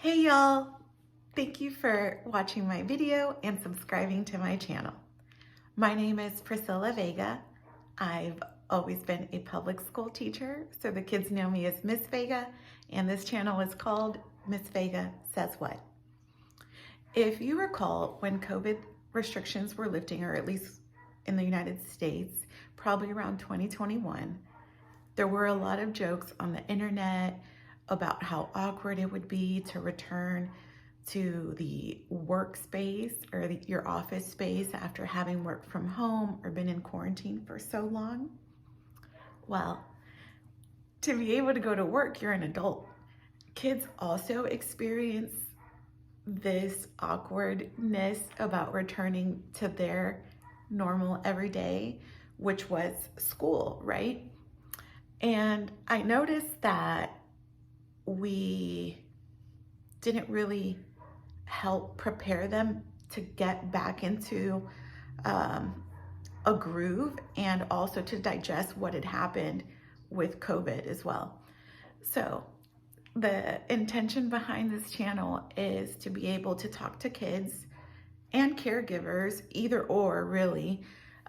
Hey y'all! Thank you for watching my video and subscribing to my channel. My name is Priscila Vega. I've always been a public school teacher, so the kids know me as Miss Vega, and this channel is called Miss Vega Says What. If you recall, when COVID restrictions were lifting, or at least in the United States, probably around 2021, there were a lot of jokes on the internet about how awkward it would be to return to the workspace or your office space after having worked from home or been in quarantine for so long. Well, to be able to go to work, you're an adult. Kids also experience this awkwardness about returning to their normal everyday, which was school, right? And I noticed that we didn't really help prepare them to get back into a groove and also to digest what had happened with COVID as well. So the intention behind this channel is to be able to talk to kids and caregivers, either or really,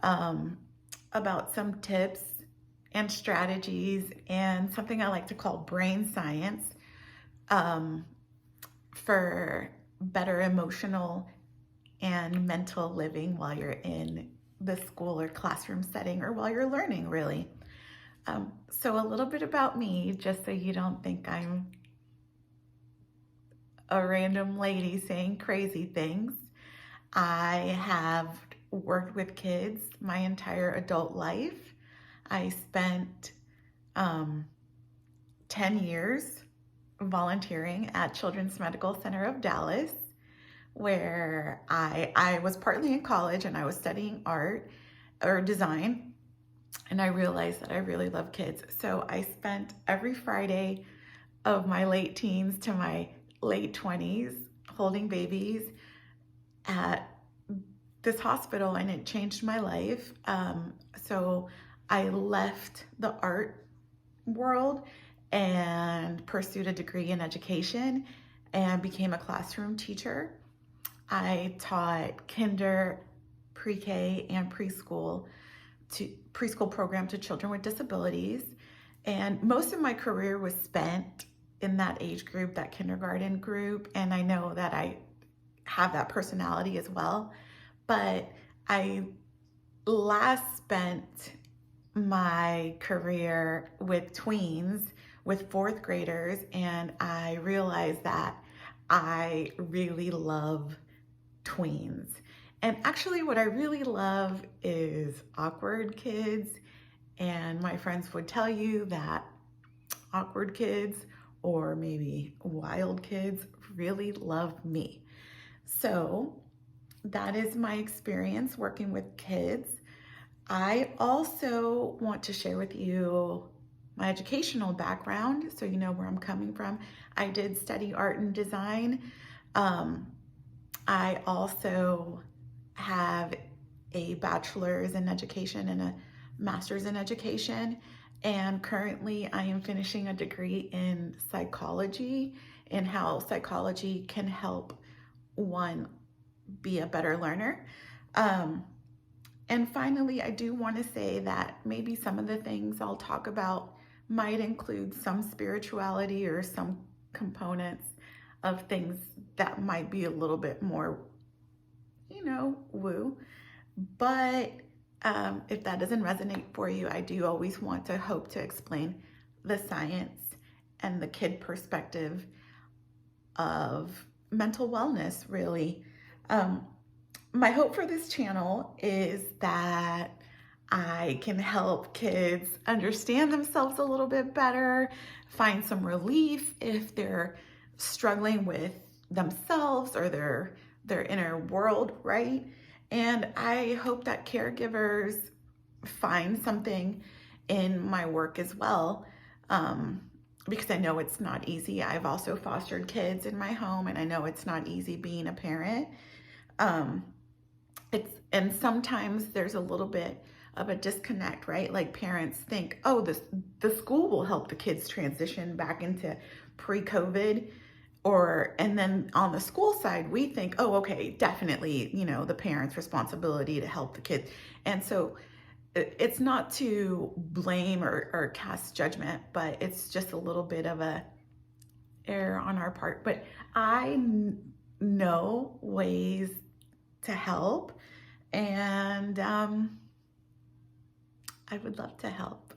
about some tips and strategies and something I like to call brain science for better emotional and mental living while you're in the school or classroom setting or while you're learning, really. So a little bit about me, just so you don't think I'm a random lady saying crazy things. I have worked with kids my entire adult life. I spent 10 years volunteering at Children's Medical Center of Dallas, where I was partly in college and I was studying art or design, and I realized that I really love kids. So I spent every Friday of my late teens to my late 20s holding babies at this hospital, and it changed my life. So I left the art world and pursued a degree in education and became a classroom teacher. I taught kinder, pre-K, and preschool program to children with disabilities. And most of my career was spent in that age group, that kindergarten group. And I know that I have that personality as well. But I last spent my career with tweens, with fourth graders, and I realized that I really love tweens. And actually what I really love is awkward kids, and my friends would tell you that awkward kids or maybe wild kids really love me. So that is my experience working with kids. I also want to share with you my educational background so you know where I'm coming from. I did study art and design. I also have a bachelor's in education and a master's in education. And currently I am finishing a degree in psychology and how psychology can help one be a better learner. And finally, I do want to say that maybe some of the things I'll talk about might include some spirituality or some components of things that might be a little bit more, woo. But if that doesn't resonate for you, I do always want to hope to explain the science and the kid perspective of mental wellness, really. My hope for this channel is that I can help kids understand themselves a little bit better, find some relief if they're struggling with themselves or their inner world, right? And I hope that caregivers find something in my work as well, because I know it's not easy. I've also fostered kids in my home, and I know it's not easy being a parent. And sometimes there's a little bit of a disconnect, right? Like parents think, oh, the school will help the kids transition back into pre-COVID and then on the school side, we think, oh, okay, definitely, the parents' responsibility to help the kids. And so it's not to blame or cast judgment, but it's just a little bit of a error on our part. But I know ways to help, and I would love to help.